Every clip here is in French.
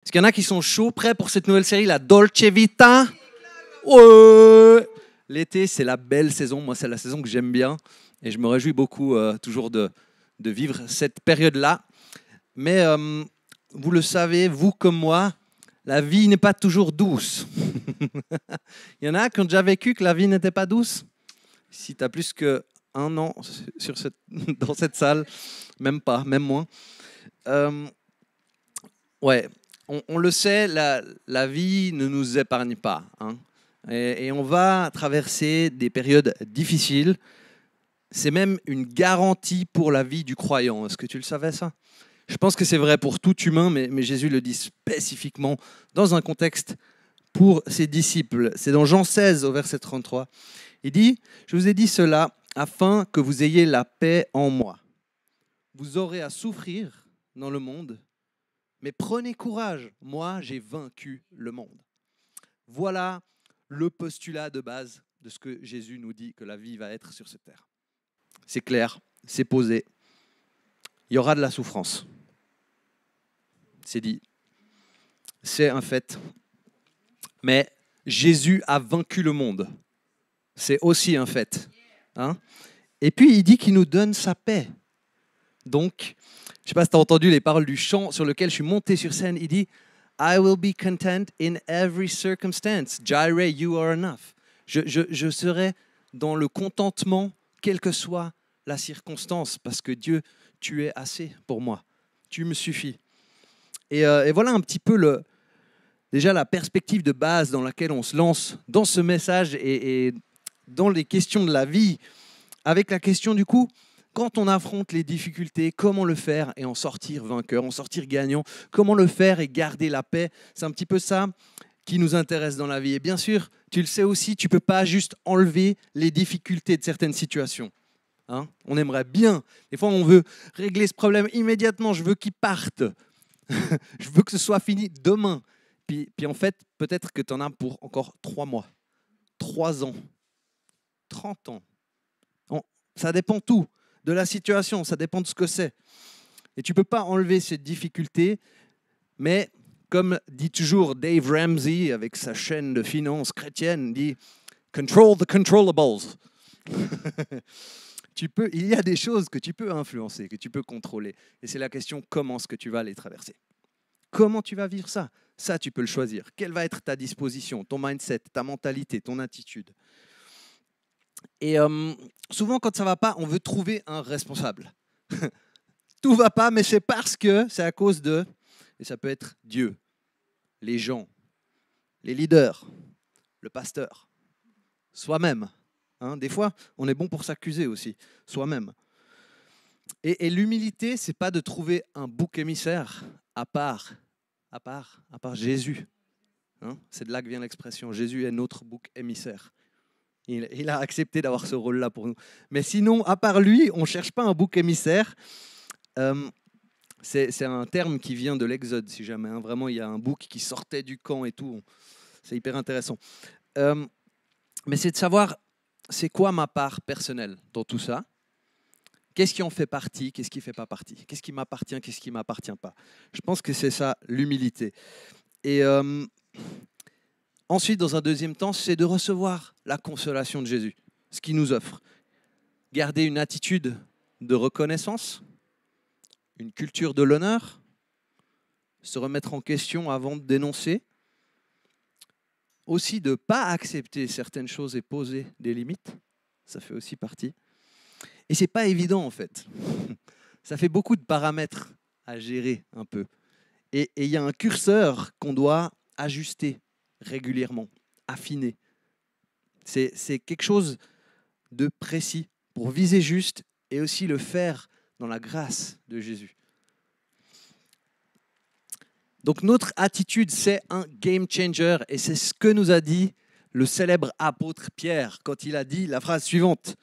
Est-ce qu'il y en a qui sont chauds, prêts pour cette nouvelle série, la Dolce Vita? Ouais. L'été, c'est la belle saison. Moi, c'est la saison que j'aime bien. Et je me réjouis beaucoup toujours de vivre cette période-là. Mais vous le savez, vous comme moi, la vie n'est pas toujours douce. Il y en a qui ont déjà vécu que la vie n'était pas douce. Si tu as plus qu'un an dans cette salle, même pas, même moins. Ouais, on le sait, la vie ne nous épargne pas. Hein. Et on va traverser des périodes difficiles. C'est même une garantie pour la vie du croyant. Est-ce que tu le savais, ça? Je pense que c'est vrai pour tout humain, mais Jésus le dit spécifiquement dans un contexte pour ses disciples. C'est dans Jean 16 au verset 33. Il dit, je vous ai dit cela afin que vous ayez la paix en moi. Vous aurez à souffrir dans le monde, mais prenez courage, moi j'ai vaincu le monde. Voilà le postulat de base de ce que Jésus nous dit que la vie va être sur cette terre. C'est clair, c'est posé. Il y aura de la souffrance. C'est dit. C'est un fait. Mais Jésus a vaincu le monde. C'est aussi un fait. Hein? Et puis il dit qu'il nous donne sa paix. Donc, je ne sais pas si tu as entendu les paroles du chant sur lequel je suis monté sur scène. Il dit « I will be content in every circumstance. Jireh, you are enough. » Je serai dans le contentement, quelle que soit la circonstance, parce que Dieu, tu es assez pour moi. Tu me suffis. Et voilà un petit peu déjà la perspective de base dans laquelle on se lance dans ce message et dans les questions de la vie, avec la question du coup, quand on affronte les difficultés, comment le faire et en sortir vainqueur, en sortir gagnant, comment le faire et garder la paix. C'est un petit peu ça qui nous intéresse dans la vie. Et bien sûr, tu le sais aussi, tu ne peux pas juste enlever les difficultés de certaines situations. Hein? On aimerait bien. Des fois, on veut régler ce problème immédiatement. Je veux qu'il parte. Je veux que ce soit fini demain. Puis en fait, peut-être que tu en as pour encore 3 mois, 3 ans, 30 ans. Ça dépend tout de la situation, ça dépend de ce que c'est. Et tu ne peux pas enlever cette difficulté, mais comme dit toujours Dave Ramsey avec sa chaîne de finance chrétienne, dit « Control the controllables ». Il y a des choses que tu peux influencer, que tu peux contrôler. Et c'est la question, comment est-ce que tu vas les traverser? Comment tu vas vivre ça? Ça, tu peux le choisir. Quelle va être ta disposition, ton mindset, ta mentalité, ton attitude? Et souvent, quand ça ne va pas, on veut trouver un responsable. Tout ne va pas, mais c'est parce que c'est à cause de, et ça peut être Dieu, les gens, les leaders, le pasteur, soi-même. Hein, des fois, on est bon pour s'accuser aussi, soi-même. Et l'humilité, ce n'est pas de trouver un bouc émissaire à part Jésus. Hein, c'est de là que vient l'expression. Jésus est notre bouc émissaire. Il a accepté d'avoir ce rôle-là pour nous. Mais sinon, à part lui, on ne cherche pas un bouc émissaire. C'est un terme qui vient de l'Exode, si jamais. Hein. Vraiment, il y a un bouc qui sortait du camp et tout. C'est hyper intéressant. Mais c'est de savoir, c'est quoi ma part personnelle dans tout ça? Qu'est-ce qui en fait partie? Qu'est-ce qui ne fait pas partie? Qu'est-ce qui m'appartient? Qu'est-ce qui ne m'appartient pas? Je pense que c'est ça, l'humilité. Et ensuite, dans un deuxième temps, c'est de recevoir la consolation de Jésus, ce qu'il nous offre. Garder une attitude de reconnaissance, une culture de l'honneur, se remettre en question avant de dénoncer, aussi de ne pas accepter certaines choses et poser des limites, ça fait aussi partie. Et ce n'est pas évident en fait, ça fait beaucoup de paramètres à gérer un peu. Et il y a un curseur qu'on doit ajuster régulièrement, affiner. C'est quelque chose de précis pour viser juste et aussi le faire dans la grâce de Jésus. Donc notre attitude, c'est un game changer et c'est ce que nous a dit le célèbre apôtre Pierre quand il a dit la phrase suivante.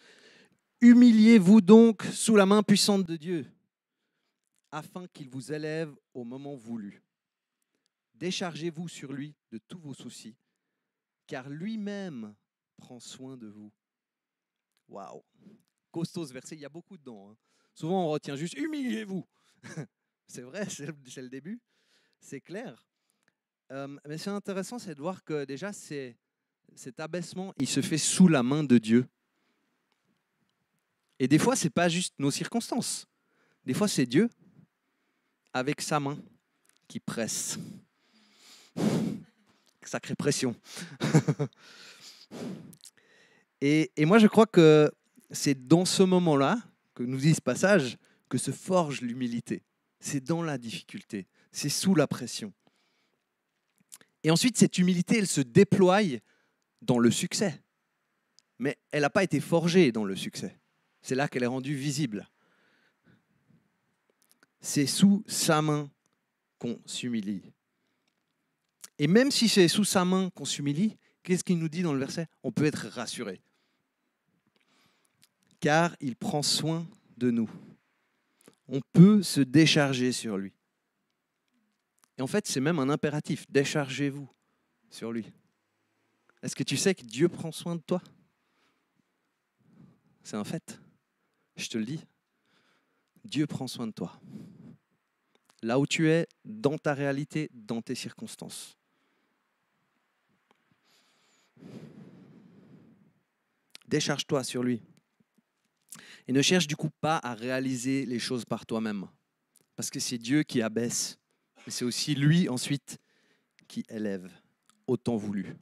« Humiliez-vous donc sous la main puissante de Dieu afin qu'il vous élève au moment voulu. Déchargez-vous sur lui de tous vos soucis car lui-même prend soin de vous. » Waouh, costaud ce verset, il y a beaucoup dedans. Hein. Souvent on retient juste « humiliez-vous ». C'est vrai, c'est le début. C'est clair. Mais c'est intéressant, c'est de voir que déjà, cet abaissement, il se fait sous la main de Dieu. Et des fois, ce n'est pas juste nos circonstances. Des fois, c'est Dieu, avec sa main, qui presse. Sacrée pression. Et moi, je crois que c'est dans ce moment-là, que nous dit ce passage, que se forge l'humilité. C'est dans la difficulté, c'est sous la pression. Et ensuite, cette humilité, elle se déploie dans le succès. Mais elle n'a pas été forgée dans le succès. C'est là qu'elle est rendue visible. C'est sous sa main qu'on s'humilie. Et même si c'est sous sa main qu'on s'humilie, qu'est-ce qu'il nous dit dans le verset? On peut être rassuré. Car il prend soin de nous. On peut se décharger sur lui. Et en fait, c'est même un impératif. Déchargez-vous sur lui. Est-ce que tu sais que Dieu prend soin de toi? C'est un fait. Je te le dis. Dieu prend soin de toi. Là où tu es, dans ta réalité, dans tes circonstances. Décharge-toi sur lui. Et ne cherche du coup pas à réaliser les choses par toi-même. Parce que c'est Dieu qui abaisse. Et c'est aussi lui ensuite qui élève, au temps voulu.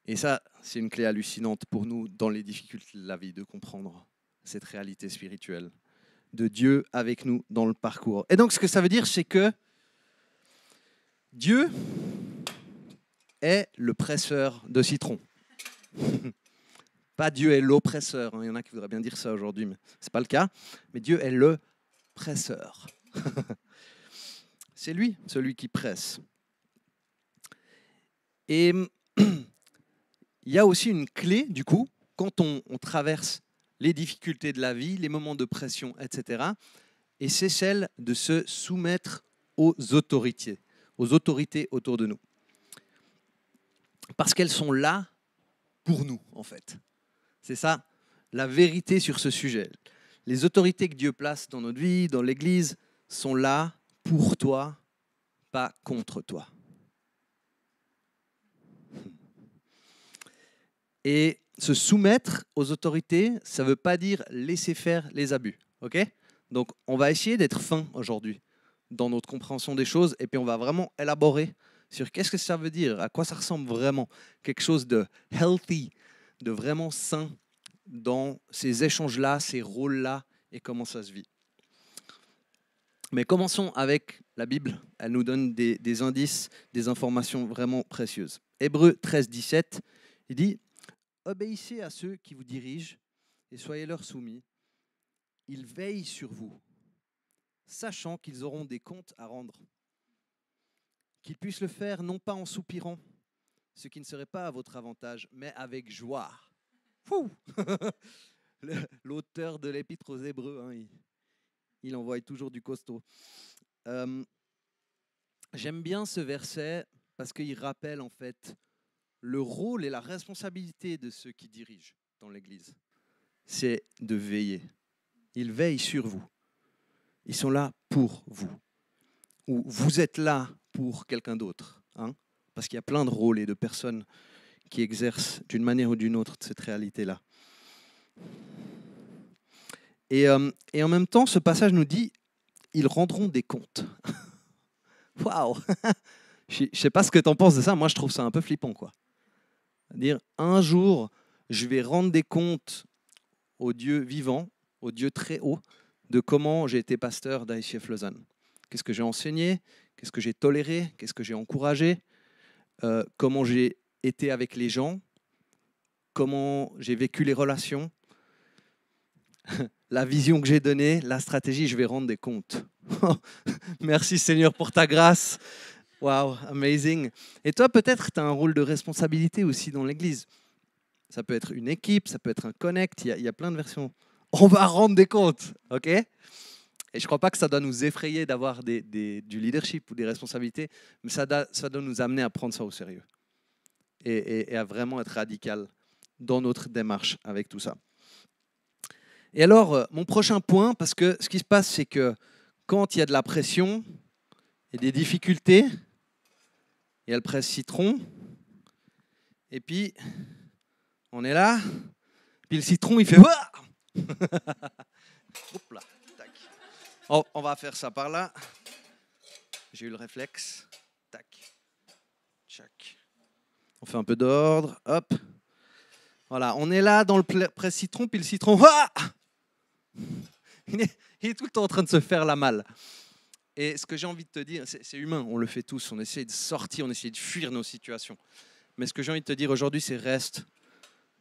Et ça, c'est une clé hallucinante pour nous dans les difficultés de la vie, de comprendre cette réalité spirituelle de Dieu avec nous dans le parcours. Et donc, ce que ça veut dire, c'est que Dieu est le presseur de citron. Pas Dieu est l'oppresseur. Il y en a qui voudraient bien dire ça aujourd'hui, mais ce n'est pas le cas. Mais Dieu est le presseur. C'est lui, celui qui presse. Et il y a aussi une clé, du coup, quand on traverse les difficultés de la vie, les moments de pression, etc. Et c'est celle de se soumettre aux autorités autour de nous. Parce qu'elles sont là pour nous, en fait. C'est ça, la vérité sur ce sujet. Les autorités que Dieu place dans notre vie, dans l'Église, sont là pour toi, pas contre toi. Et se soumettre aux autorités, ça ne veut pas dire laisser faire les abus. Okay? Donc, on va essayer d'être fin aujourd'hui dans notre compréhension des choses et puis on va vraiment élaborer sur qu'est-ce que ça veut dire, à quoi ça ressemble vraiment, quelque chose de healthy, de vraiment sain dans ces échanges-là, ces rôles-là et comment ça se vit. Mais commençons avec la Bible. Elle nous donne des indices, des informations vraiment précieuses. Hébreux 13, 17, il dit « Obéissez à ceux qui vous dirigent et soyez leur soumis. Ils veillent sur vous, sachant qu'ils auront des comptes à rendre. Qu'ils puissent le faire non pas en soupirant, ce qui ne serait pas à votre avantage, mais avec joie. » L'auteur de l'Épître aux Hébreux, hein, il envoie toujours du costaud. J'aime bien ce verset parce qu'il rappelle en fait le rôle et la responsabilité de ceux qui dirigent dans l'Église. C'est de veiller. Ils veillent sur vous. Ils sont là pour vous. Ou vous êtes là pour quelqu'un d'autre. Hein, parce qu'il y a plein de rôles et de personnes qui exercent d'une manière ou d'une autre cette réalité-là. Et en même temps, ce passage nous dit ils rendront des comptes. Waouh. Je ne sais pas ce que tu en penses de ça. Moi, je trouve ça un peu flippant, quoi. Dire un jour, je vais rendre des comptes au Dieu vivant, au Dieu très haut, de comment j'ai été pasteur d'ICF Lausanne. Qu'est-ce que j'ai enseigné? Qu'est-ce que j'ai toléré? Qu'est-ce que j'ai encouragé? Comment j'ai été avec les gens? Comment j'ai vécu les relations? La vision que j'ai donnée, la stratégie, je vais rendre des comptes. Merci Seigneur pour ta grâce. Wow, amazing. Et toi, peut-être, tu as un rôle de responsabilité aussi dans l'Église. Ça peut être une équipe, ça peut être un connect, il y a plein de versions. On va rendre des comptes, ok? Et je ne crois pas que ça doit nous effrayer d'avoir du leadership ou des responsabilités, mais ça doit nous amener à prendre ça au sérieux et à vraiment être radical dans notre démarche avec tout ça. Et alors, mon prochain point, parce que ce qui se passe, c'est que quand il y a de la pression et des difficultés, il y a le presse citron, et puis on est là, puis le citron il fait Ouah. Hop là, tac. Oh, on va faire ça par là. J'ai eu le réflexe. Tac. Tchac. On fait un peu d'ordre. Hop. Voilà, on est là dans le presse citron, puis le citron, Ouah. il est tout le temps en train de se faire la malle. Et ce que j'ai envie de te dire, c'est humain, on le fait tous, on essaie de sortir, on essaie de fuir nos situations. Mais ce que j'ai envie de te dire aujourd'hui, c'est reste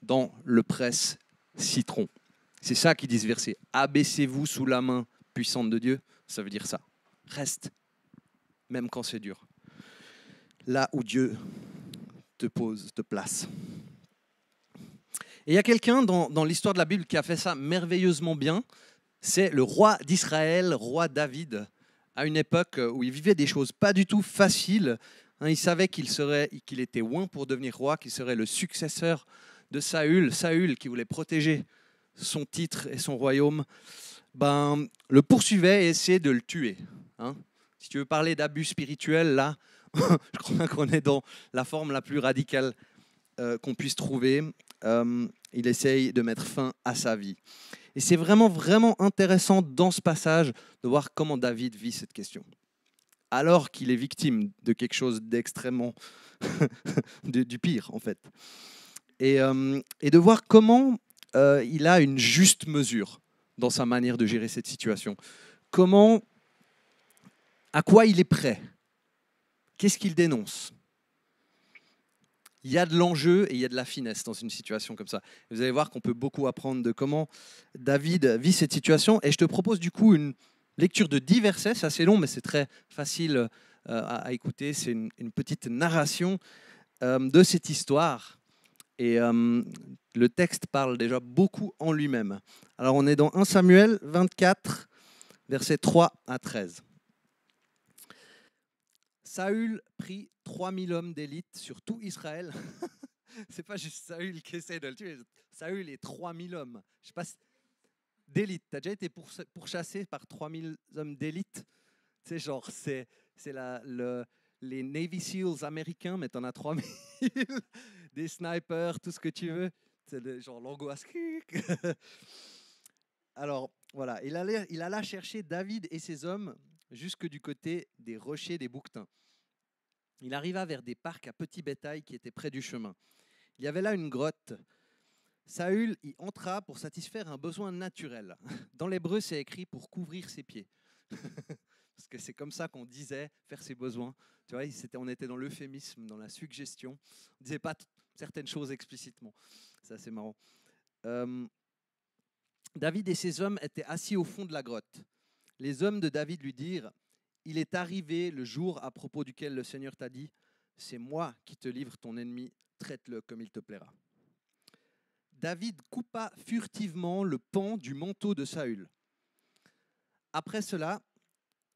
dans le presse citron. C'est ça qui dit ce verset. Abaissez-vous sous la main puissante de Dieu. Ça veut dire ça. Reste, même quand c'est dur. Là où Dieu te pose, te place. Et il y a quelqu'un dans l'histoire de la Bible qui a fait ça merveilleusement bien. C'est le roi d'Israël, roi David, à une époque où il vivait des choses pas du tout faciles. Il savait qu'il était loin pour devenir roi, qu'il serait le successeur de Saül. Saül, qui voulait protéger son titre et son royaume, le poursuivait et essayait de le tuer. Si tu veux parler d'abus spirituel, là, je crois qu'on est dans la forme la plus radicale qu'on puisse trouver. Il essaye de mettre fin à sa vie. Et c'est vraiment, vraiment intéressant dans ce passage de voir comment David vit cette question. Alors qu'il est victime de quelque chose d'extrêmement du pire, en fait. Et de voir comment il a une juste mesure dans sa manière de gérer cette situation. À quoi il est prêt? Qu'est-ce qu'il dénonce? Il y a de l'enjeu et il y a de la finesse dans une situation comme ça. Vous allez voir qu'on peut beaucoup apprendre de comment David vit cette situation. Et je te propose du coup une lecture de 10 versets. C'est assez long, mais c'est très facile à écouter. C'est une petite narration de cette histoire. Et le texte parle déjà beaucoup en lui-même. Alors on est dans 1 Samuel 24, versets 3 à 13. Saül prit 3000 hommes d'élite sur tout Israël. C'est pas juste Saül qui essaie de le tuer. Saül et 3000 hommes. Je sais pas d'élite. Tu as déjà été pourchassé par 3000 hommes d'élite? C'est genre, c'est les Navy Seals américains, mais tu en as 3000. Des snipers, tout ce que tu veux. C'est genre l'angoisse. Alors, voilà. Il alla chercher David et ses hommes jusque du côté des rochers des Bouquetins. Il arriva vers des parcs à petit bétail qui étaient près du chemin. Il y avait là une grotte. Saül y entra pour satisfaire un besoin naturel. Dans l'hébreu, c'est écrit pour couvrir ses pieds. Parce que c'est comme ça qu'on disait faire ses besoins. Tu vois, on était dans l'euphémisme, dans la suggestion. On ne disait pas certaines choses explicitement. Ça, c'est marrant. David et ses hommes étaient assis au fond de la grotte. Les hommes de David lui dirent: il est arrivé le jour à propos duquel le Seigneur t'a dit: c'est moi qui te livre ton ennemi, traite-le comme il te plaira. David coupa furtivement le pan du manteau de Saül. Après cela,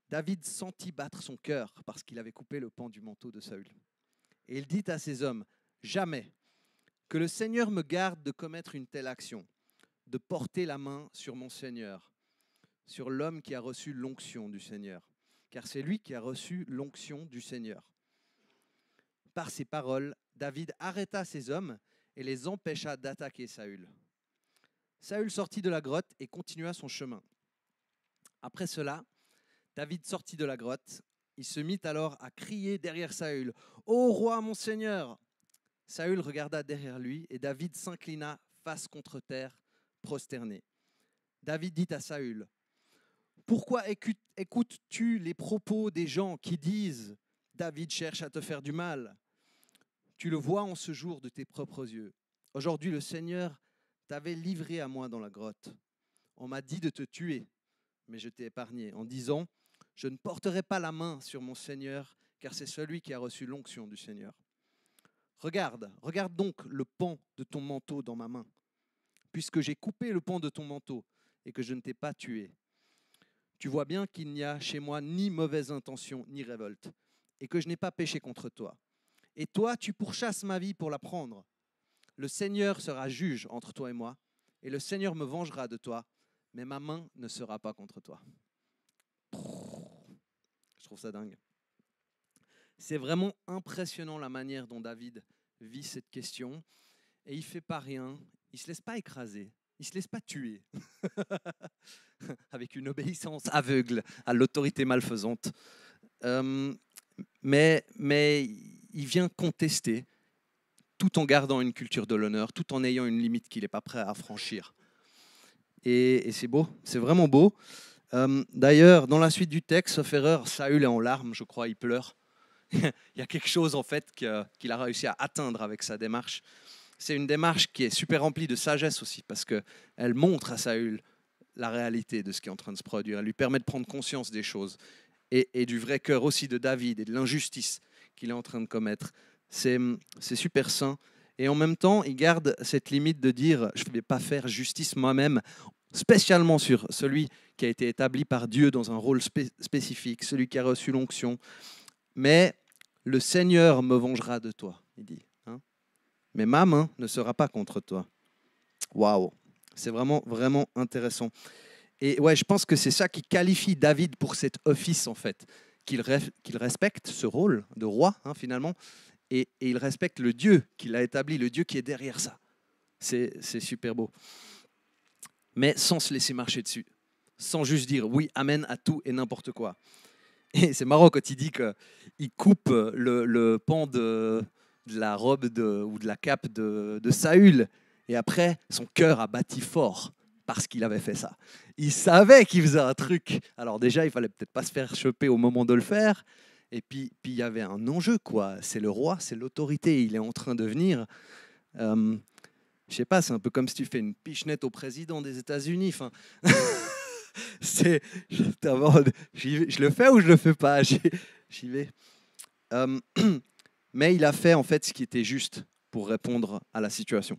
David sentit battre son cœur parce qu'il avait coupé le pan du manteau de Saül. Et il dit à ses hommes: jamais que le Seigneur me garde de commettre une telle action, de porter la main sur mon Seigneur, sur l'homme qui a reçu l'onction du Seigneur. Car c'est lui qui a reçu l'onction du Seigneur. Par ces paroles, David arrêta ses hommes et les empêcha d'attaquer Saül. Saül sortit de la grotte et continua son chemin. Après cela, David sortit de la grotte. Il se mit alors à crier derrière Saül: « Ô roi, mon Seigneur !» Saül regarda derrière lui et David s'inclina face contre terre, prosterné. David dit à Saül: « Pourquoi écoutes-tu les propos des gens qui disent: David cherche à te faire du mal? Tu le vois en ce jour de tes propres yeux. Aujourd'hui, le Seigneur t'avait livré à moi dans la grotte. On m'a dit de te tuer, mais je t'ai épargné, en disant: je ne porterai pas la main sur mon Seigneur, car c'est celui qui a reçu l'onction du Seigneur. Regarde donc le pan de ton manteau dans ma main, puisque j'ai coupé le pan de ton manteau et que je ne t'ai pas tué. Tu vois bien qu'il n'y a chez moi ni mauvaise intention, ni révolte, et que je n'ai pas péché contre toi. Et toi, tu pourchasses ma vie pour la prendre. Le Seigneur sera juge entre toi et moi, et le Seigneur me vengera de toi, mais ma main ne sera pas contre toi. Je trouve ça dingue. C'est vraiment impressionnant la manière dont David vit cette question. Et il ne fait pas rien, il ne se laisse pas écraser, il ne se laisse pas tuer avec une obéissance aveugle à l'autorité malfaisante. Euh, mais il vient contester tout en gardant une culture de l'honneur, tout en ayant une limite qu'il n'est pas prêt à franchir. Et c'est beau, c'est vraiment beau. D'ailleurs, dans la suite du texte, sauf erreur, Saül est en larmes, je crois, il pleure. Il y a quelque chose en fait qu'il a réussi à atteindre avec sa démarche. C'est une démarche qui est super remplie de sagesse aussi, parce qu'elle montre à Saül la réalité de ce qui est en train de se produire. Elle lui permet de prendre conscience des choses et du vrai cœur aussi de David et de l'injustice qu'il est en train de commettre. C'est super sain. Et en même temps, il garde cette limite de dire « je ne vais pas faire justice moi-même », spécialement sur celui qui a été établi par Dieu dans un rôle spécifique, celui qui a reçu l'onction. Mais le Seigneur me vengera de toi, il dit. Hein, mais ma main ne sera pas contre toi. Waouh, c'est vraiment, vraiment intéressant. Et ouais, je pense que c'est ça qui qualifie David pour cet office, en fait, qu'il respecte ce rôle de roi, hein, finalement, et il respecte le Dieu qu'il a établi, le Dieu qui est derrière ça. C'est super beau. Mais sans se laisser marcher dessus, sans juste dire oui, amen à tout et n'importe quoi. Et c'est marrant quand il dit qu'il coupe le pan de la robe ou de la cape de Saül, et après, son cœur a battu fort parce qu'il avait fait ça. Il savait qu'il faisait un truc. Alors déjà, il fallait peut-être pas se faire choper au moment de le faire. Et puis il y avait un enjeu, quoi. C'est le roi, c'est l'autorité. Il est en train de venir. Je sais pas, c'est un peu comme si tu fais une pichenette au président des États-Unis. Enfin, je le fais ou je le fais pas. J'y vais. Mais il a fait en fait ce qui était juste pour répondre à la situation.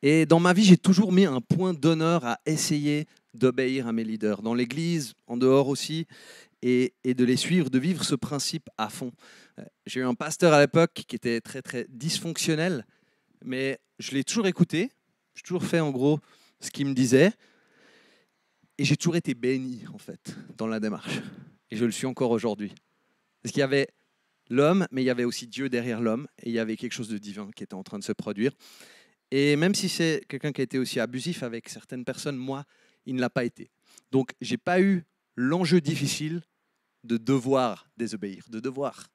Et dans ma vie, j'ai toujours mis un point d'honneur à essayer d'obéir à mes leaders, dans l'église, en dehors aussi, et de les suivre, de vivre ce principe à fond. J'ai eu un pasteur à l'époque qui était très, très dysfonctionnel, mais je l'ai toujours écouté, j'ai toujours fait en gros ce qu'il me disait, et j'ai toujours été béni, en fait, dans la démarche. Et je le suis encore aujourd'hui. Parce qu'il y avait l'homme, mais il y avait aussi Dieu derrière l'homme, et il y avait quelque chose de divin qui était en train de se produire. Et même si c'est quelqu'un qui a été aussi abusif avec certaines personnes, moi, il ne l'a pas été. Donc, je n'ai pas eu l'enjeu difficile de devoir désobéir, de devoir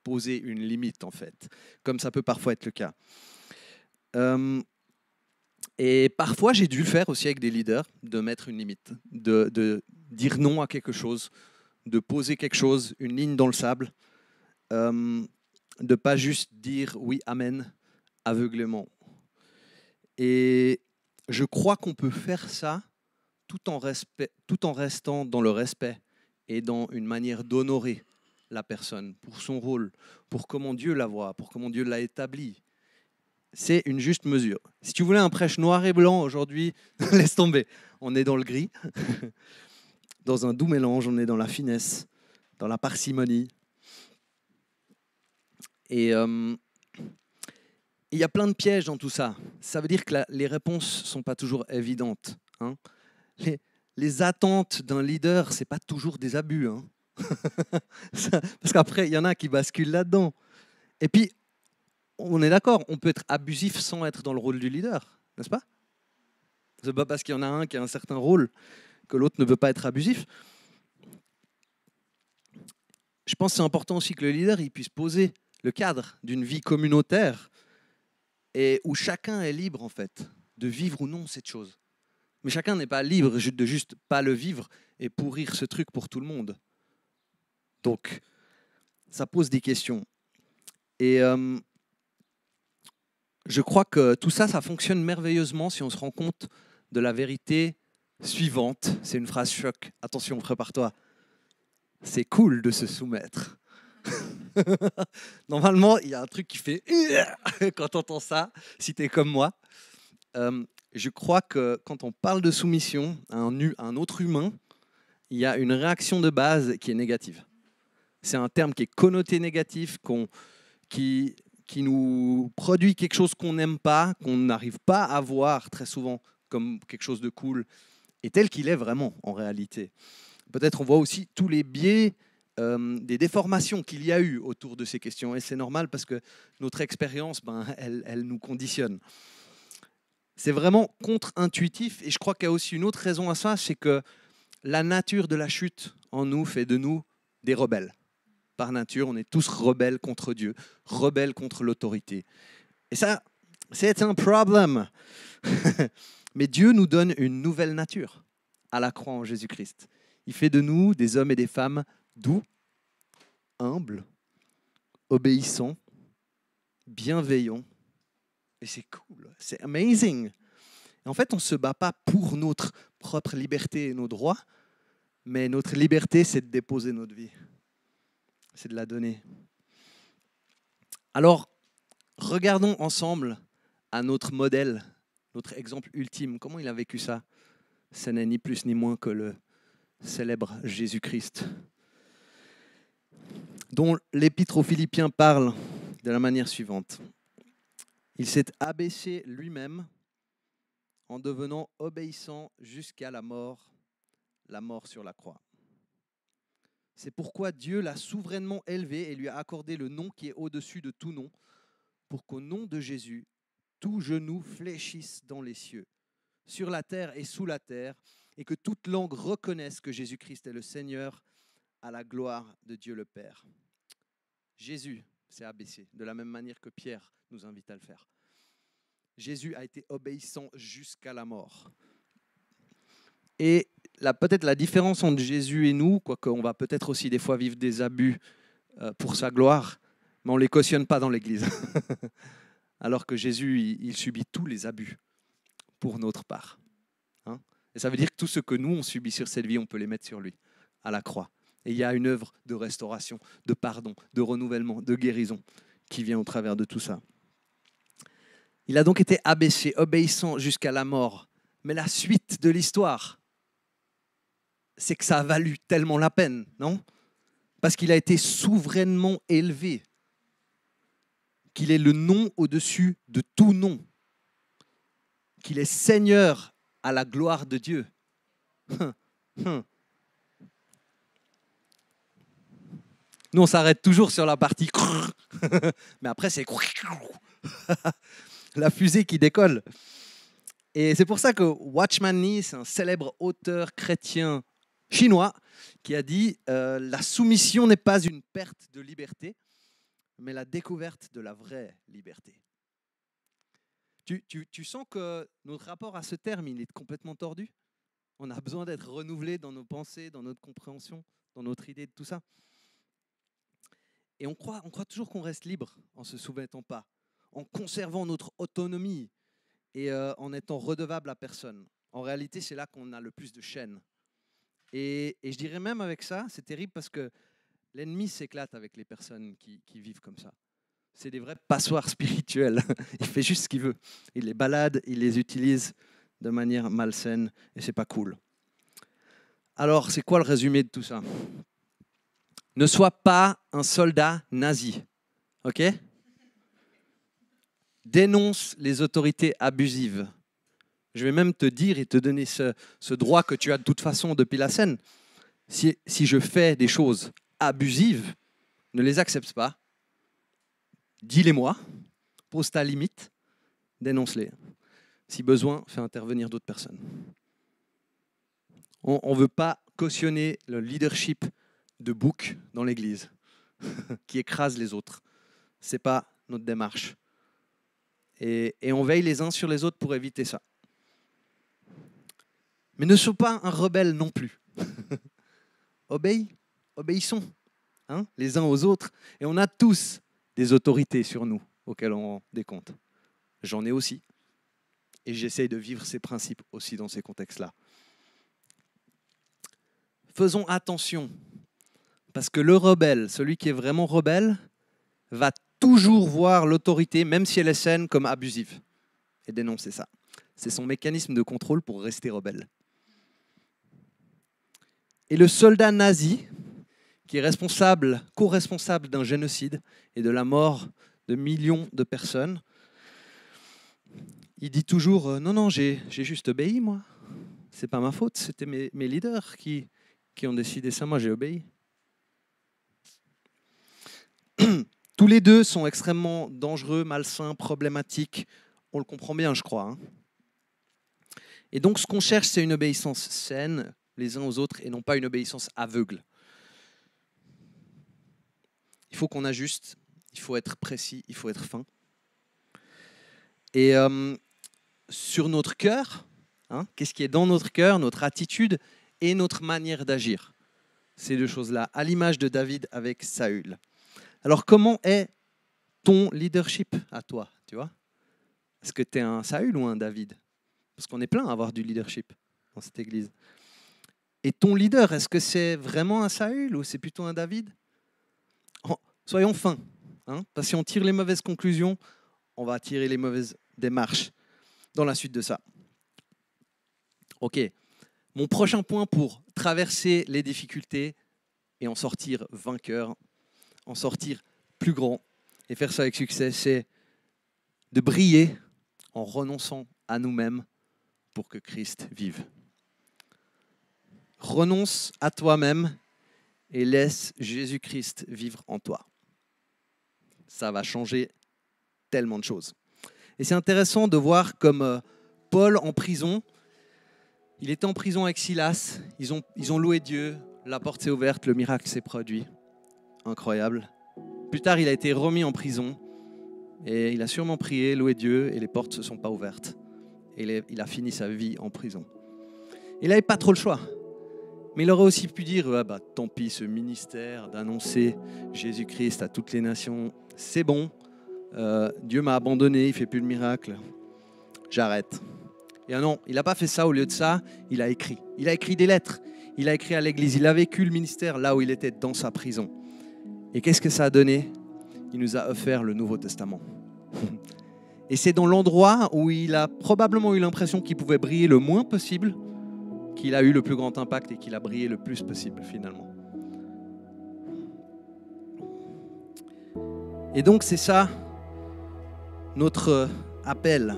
poser une limite, en fait, comme ça peut parfois être le cas. Et parfois, j'ai dû le faire aussi avec des leaders, de mettre une limite, de dire non à quelque chose, de poser quelque chose, une ligne dans le sable, de ne pas juste dire oui, amen, aveuglément. Et je crois qu'on peut faire ça tout en restant dans le respect et dans une manière d'honorer la personne pour son rôle, pour comment Dieu la voit, pour comment Dieu l'a établi. C'est une juste mesure. Si tu voulais un prêche noir et blanc aujourd'hui, laisse tomber. On est dans le gris, dans un doux mélange, on est dans la finesse, dans la parcimonie. Et il y a plein de pièges dans tout ça. Ça veut dire que les réponses ne sont pas toujours évidentes. Hein. Les attentes d'un leader, ce n'est pas toujours des abus. Hein. Parce qu'après, il y en a qui basculent là-dedans. Et puis, on est d'accord, on peut être abusif sans être dans le rôle du leader, n'est-ce pas? Ce n'est pas parce qu'il y en a un qui a un certain rôle que l'autre ne veut pas être abusif. Je pense que c'est important aussi que le leader il puisse poser le cadre d'une vie communautaire et où chacun est libre en fait de vivre ou non cette chose. Mais chacun n'est pas libre de juste pas le vivre et pourrir ce truc pour tout le monde. Donc, ça pose des questions. Et je crois que tout ça, ça fonctionne merveilleusement si on se rend compte de la vérité suivante. C'est une phrase choc. Attention, prépare-toi. C'est cool de se soumettre. Normalement, il y a un truc qui fait quand on entend ça, si tu es comme moi. Je crois que quand on parle de soumission à un autre humain, il y a une réaction de base qui est négative. C'est un terme qui est connoté négatif, qui nous produit quelque chose qu'on n'aime pas, qu'on n'arrive pas à voir très souvent comme quelque chose de cool, et tel qu'il est vraiment en réalité. Peut-être on voit aussi tous les biais des déformations qu'il y a eu autour de ces questions. Et c'est normal parce que notre expérience, elle nous conditionne. C'est vraiment contre-intuitif. Et je crois qu'il y a aussi une autre raison à ça, c'est que la nature de la chute en nous fait de nous des rebelles. Par nature, on est tous rebelles contre Dieu, rebelles contre l'autorité. Et ça, c'est un problème. Mais Dieu nous donne une nouvelle nature à la croix en Jésus-Christ. Il fait de nous des hommes et des femmes doux, humbles, obéissants, bienveillants. Et c'est cool, c'est amazing. Et en fait, on ne se bat pas pour notre propre liberté et nos droits, mais notre liberté, c'est de déposer notre vie. C'est de la donner. Alors, regardons ensemble à notre modèle, notre exemple ultime. Comment il a vécu ça? Ce n'est ni plus ni moins que le célèbre Jésus-Christ, dont l'Épître aux Philippiens parle de la manière suivante. Il s'est abaissé lui-même en devenant obéissant jusqu'à la mort sur la croix. C'est pourquoi Dieu l'a souverainement élevé et lui a accordé le nom qui est au-dessus de tout nom, pour qu'au nom de Jésus, tout genou fléchisse dans les cieux, sur la terre et sous la terre, et que toute langue reconnaisse que Jésus-Christ est le Seigneur, à la gloire de Dieu le Père. Jésus s'est abaissé, de la même manière que Pierre nous invite à le faire. Jésus a été obéissant jusqu'à la mort. Et peut-être la différence entre Jésus et nous, quoique on va peut-être aussi des fois vivre des abus pour sa gloire, mais on ne les cautionne pas dans l'Église. Alors que Jésus, il subit tous les abus pour notre part. Hein? Et ça veut dire que tout ce que nous, on subit sur cette vie, on peut les mettre sur lui, à la croix. Et il y a une œuvre de restauration, de pardon, de renouvellement, de guérison qui vient au travers de tout ça. Il a donc été abaissé, obéissant jusqu'à la mort. Mais la suite de l'histoire, c'est que ça a valu tellement la peine, non? Parce qu'il a été souverainement élevé, qu'il est le nom au-dessus de tout nom, qu'il est Seigneur à la gloire de Dieu. Nous, on s'arrête toujours sur la partie mais après, c'est la fusée qui décolle. Et c'est pour ça que Watchman Nee, c'est un célèbre auteur chrétien chinois qui a dit la soumission n'est pas une perte de liberté, mais la découverte de la vraie liberté. Tu sens que notre rapport à ce terme, il est complètement tordu? On a besoin d'être renouvelé dans nos pensées, dans notre compréhension, dans notre idée de tout ça. Et on croit toujours qu'on reste libre en ne se soumettant pas, en conservant notre autonomie et en étant redevable à personne. En réalité, c'est là qu'on a le plus de chaînes. Et je dirais même avec ça, c'est terrible parce que l'ennemi s'éclate avec les personnes qui vivent comme ça. C'est des vrais passoires spirituels. Il fait juste ce qu'il veut. Il les balade, il les utilise de manière malsaine et c'est pas cool. Alors, c'est quoi le résumé de tout ça? Ne sois pas un soldat nazi, ok? Dénonce les autorités abusives. Je vais même te dire et te donner ce droit que tu as de toute façon depuis la scène. Si je fais des choses abusives, ne les accepte pas. Dis-les-moi, pose ta limite, dénonce-les. Si besoin, fais intervenir d'autres personnes. On ne veut pas cautionner le leadership de bouc dans l'Église qui écrase les autres. Ce n'est pas notre démarche. Et on veille les uns sur les autres pour éviter ça. Mais ne sois pas un rebelle non plus. Obéissons les uns aux autres. Et on a tous des autorités sur nous auxquelles on rend des comptes. J'en ai aussi. Et j'essaye de vivre ces principes aussi dans ces contextes-là. Faisons attention, parce que le rebelle, celui qui est vraiment rebelle, va toujours voir l'autorité, même si elle est saine, comme abusive. Et dénoncer ça. C'est son mécanisme de contrôle pour rester rebelle. Et le soldat nazi, qui est co-responsable d'un génocide et de la mort de millions de personnes, il dit toujours non, j'ai juste obéi, moi. C'est pas ma faute, c'était mes leaders qui ont décidé ça, moi j'ai obéi. Tous les deux sont extrêmement dangereux, malsains, problématiques. On le comprend bien, je crois. Hein. Et donc, ce qu'on cherche, c'est une obéissance saine les uns aux autres et non pas une obéissance aveugle. Il faut qu'on ajuste, il faut être précis, il faut être fin. Et sur notre cœur, hein, qu'est-ce qui est dans notre cœur, notre attitude et notre manière d'agir. Ces deux choses-là, à l'image de David avec Saül. Alors, comment est ton leadership à toi, tu vois? Est-ce que tu es un Saül ou un David? Parce qu'on est plein à avoir du leadership dans cette église. Et ton leader, est-ce que c'est vraiment un Saül ou c'est plutôt un David? Soyons fins, hein, parce que si on tire les mauvaises conclusions, on va tirer les mauvaises démarches dans la suite de ça. Ok, mon prochain point pour traverser les difficultés et en sortir vainqueur, en sortir plus grand et faire ça avec succès, c'est de briller en renonçant à nous-mêmes pour que Christ vive. Renonce à toi-même et laisse Jésus-Christ vivre en toi. Ça va changer tellement de choses. Et c'est intéressant de voir comme Paul en prison, il était en prison avec Silas, ils ont loué Dieu, la porte s'est ouverte, le miracle s'est produit. Incroyable. Plus tard, il a été remis en prison et il a sûrement prié, loué Dieu et les portes ne se sont pas ouvertes. Et il a fini sa vie en prison. Il n'avait pas trop le choix. Mais il aurait aussi pu dire, tant pis, ce ministère d'annoncer Jésus-Christ à toutes les nations, c'est bon, Dieu m'a abandonné, il ne fait plus le miracle, j'arrête. Et non, il n'a pas fait ça. Au lieu de ça, il a écrit. Il a écrit des lettres, il a écrit à l'église, il a vécu le ministère là où il était, dans sa prison. Et qu'est-ce que ça a donné? Il nous a offert le Nouveau Testament. Et c'est dans l'endroit où il a probablement eu l'impression qu'il pouvait briller le moins possible qu'il a eu le plus grand impact et qu'il a brillé le plus possible finalement. Et donc c'est ça notre appel.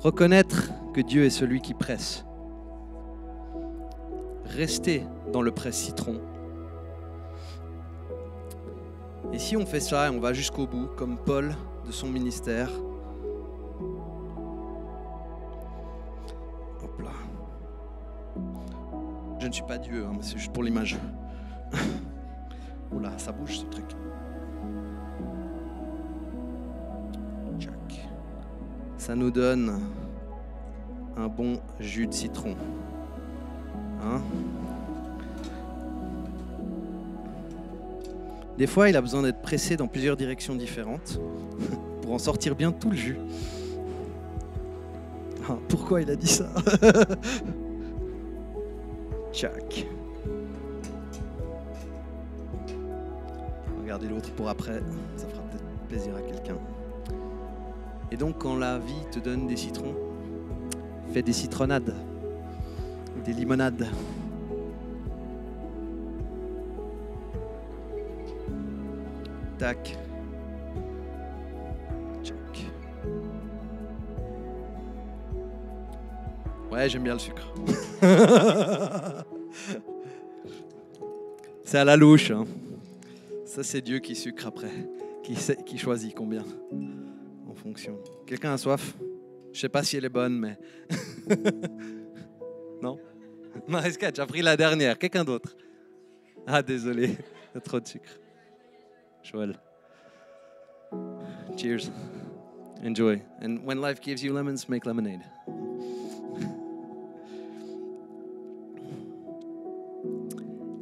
Reconnaître que Dieu est celui qui presse. Rester dans le presse-citron. Et si on fait ça et on va jusqu'au bout, comme Paul de son ministère, hop là. Je ne suis pas Dieu, hein, mais c'est juste pour l'image. Oula, ça bouge ce truc. Jack. Ça nous donne un bon jus de citron. Hein? Des fois, il a besoin d'être pressé dans plusieurs directions différentes pour en sortir bien tout le jus. Ah, pourquoi il a dit ça? Tchac. Regardez l'autre pour après, ça fera peut-être plaisir à quelqu'un. Et donc, quand la vie te donne des citrons, fais des citronnades, des limonades. Tac. Check. Ouais, j'aime bien le sucre. C'est à la louche. Hein. Ça, c'est Dieu qui sucre après. Qui choisit combien en fonction. Quelqu'un a soif? Je sais pas si elle est bonne, mais... Non? Mariska, tu as pris la dernière. Quelqu'un d'autre? Ah, désolé. Il y a trop de sucre. Joël. Cheers. Enjoy. And when life gives you lemons, make lemonade.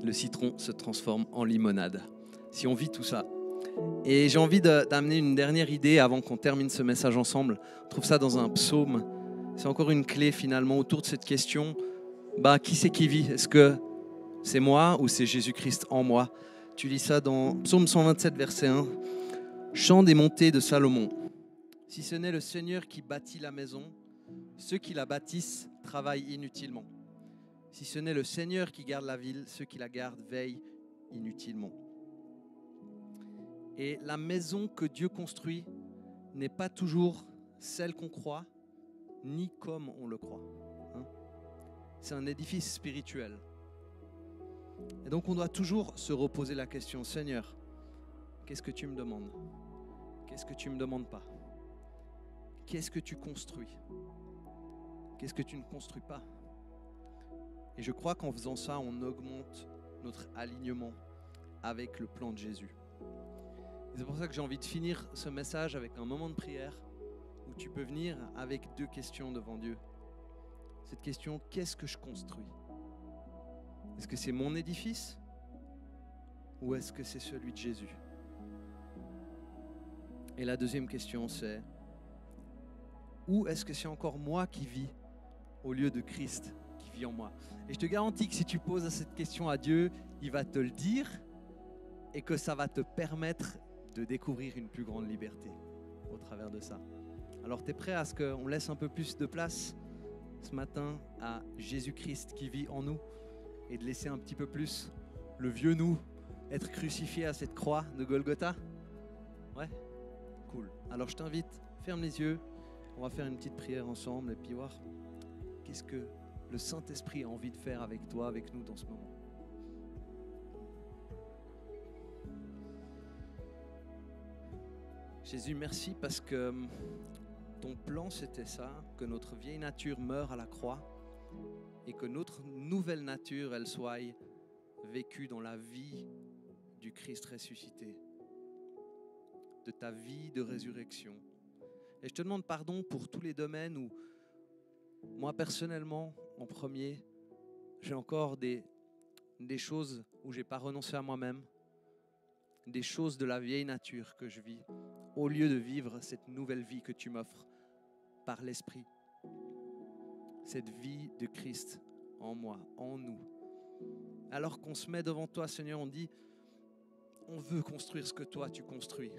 Le citron se transforme en limonade. Si on vit tout ça. Et j'ai envie d'amener une dernière idée avant qu'on termine ce message ensemble. On trouve ça dans un psaume. C'est encore une clé finalement autour de cette question. Qui c'est qui vit? Est-ce que c'est moi ou c'est Jésus-Christ en moi? Tu lis ça dans Psaume 127, verset 1. Chant des montées de Salomon. Si ce n'est le Seigneur qui bâtit la maison, ceux qui la bâtissent travaillent inutilement. Si ce n'est le Seigneur qui garde la ville, ceux qui la gardent veillent inutilement. Et la maison que Dieu construit n'est pas toujours celle qu'on croit, ni comme on le croit. Hein. C'est un édifice spirituel. Et donc on doit toujours se reposer la question, Seigneur, qu'est-ce que tu me demandes? Qu'est-ce que tu ne me demandes pas? Qu'est-ce que tu construis? Qu'est-ce que tu ne construis pas? Et je crois qu'en faisant ça, on augmente notre alignement avec le plan de Jésus. Et c'est pour ça que j'ai envie de finir ce message avec un moment de prière où tu peux venir avec 2 questions devant Dieu. Cette question, qu'est-ce que je construis? Est-ce que c'est mon édifice ou est-ce que c'est celui de Jésus? Et la deuxième question, c'est où est-ce que c'est encore moi qui vis au lieu de Christ qui vit en moi? Et je te garantis que si tu poses cette question à Dieu, il va te le dire et que ça va te permettre de découvrir une plus grande liberté au travers de ça. Alors, tu es prêt à ce qu'on laisse un peu plus de place ce matin à Jésus-Christ qui vit en nous et de laisser un petit peu plus le vieux nous être crucifié à cette croix de Golgotha? Ouais? Cool. Alors, je t'invite, ferme les yeux, on va faire une petite prière ensemble et puis voir qu'est-ce que le Saint-Esprit a envie de faire avec toi, avec nous dans ce moment. Jésus, merci parce que ton plan, c'était ça, que notre vieille nature meure à la croix et que notre nouvelle nature, elle soit vécue dans la vie du Christ ressuscité, de ta vie de résurrection. Et je te demande pardon pour tous les domaines où, moi personnellement, en premier, j'ai encore des choses où je n'ai pas renoncé à moi-même, des choses de la vieille nature que je vis, au lieu de vivre cette nouvelle vie que tu m'offres par l'Esprit. Cette vie de Christ en moi, en nous. Alors qu'on se met devant toi, Seigneur, on dit, on veut construire ce que toi tu construis.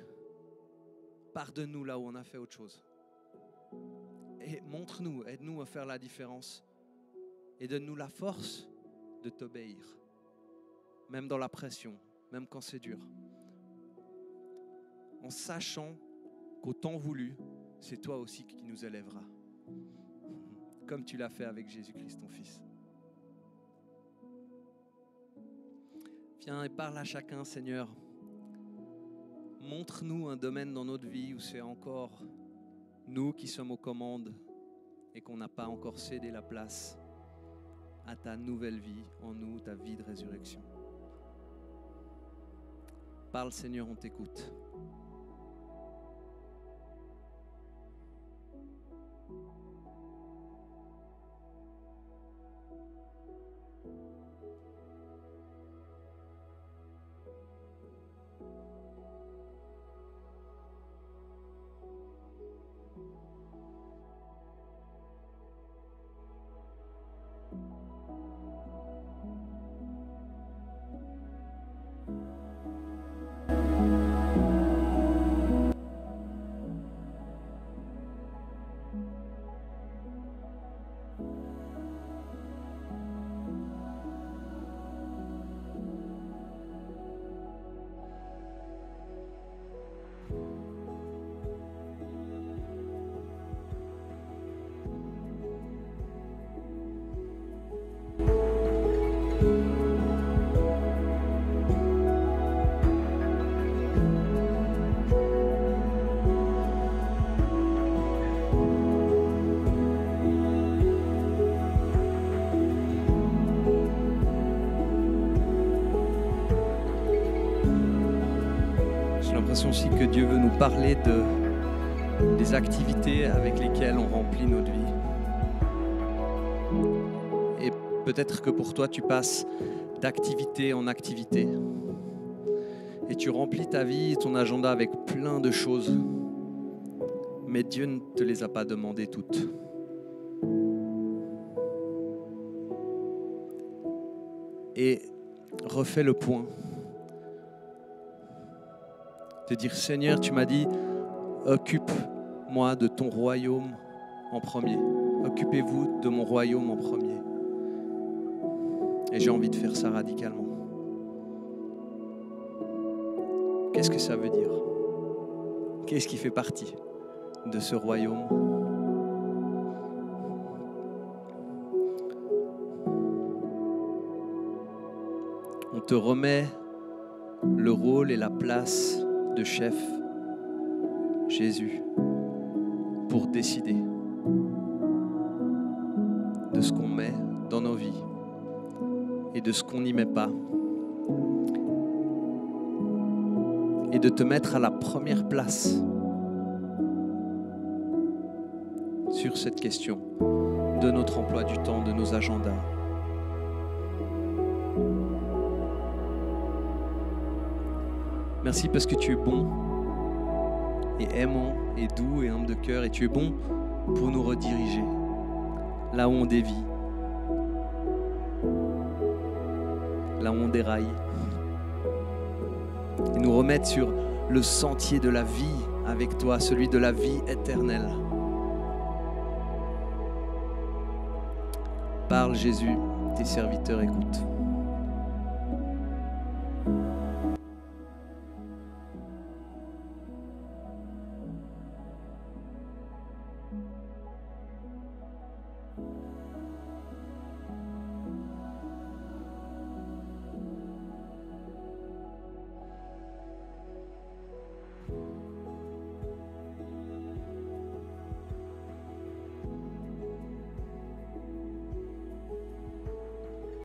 Pardonne-nous là où on a fait autre chose. Et montre-nous, aide-nous à faire la différence. Et donne-nous la force de t'obéir. Même dans la pression, même quand c'est dur. En sachant qu'au temps voulu, c'est toi aussi qui nous élèveras. Comme tu l'as fait avec Jésus-Christ, ton Fils. Viens et parle à chacun, Seigneur. Montre-nous un domaine dans notre vie où c'est encore nous qui sommes aux commandes et qu'on n'a pas encore cédé la place à ta nouvelle vie en nous, ta vie de résurrection. Parle, Seigneur, on t'écoute. Aussi que Dieu veut nous parler des activités avec lesquelles on remplit notre vie. Et peut-être que pour toi, tu passes d'activité en activité. Et tu remplis ta vie et ton agenda avec plein de choses. Mais Dieu ne te les a pas demandées toutes. Et refais le point. De dire, Seigneur, tu m'as dit, occupe-moi de ton royaume en premier. Occupez-vous de mon royaume en premier. Et j'ai envie de faire ça radicalement. Qu'est-ce que ça veut dire? Qu'est-ce qui fait partie de ce royaume? te remet le rôle et la place de chef, Jésus, pour décider de ce qu'on met dans nos vies et de ce qu'on n'y met pas. Et de te mettre à la première place sur cette question de notre emploi du temps, de nos agendas. Merci parce que tu es bon et aimant et doux et humble de cœur, et tu es bon pour nous rediriger là où on dévie, là où on déraille, et nous remettre sur le sentier de la vie avec toi, celui de la vie éternelle. Parle Jésus, tes serviteurs écoutent.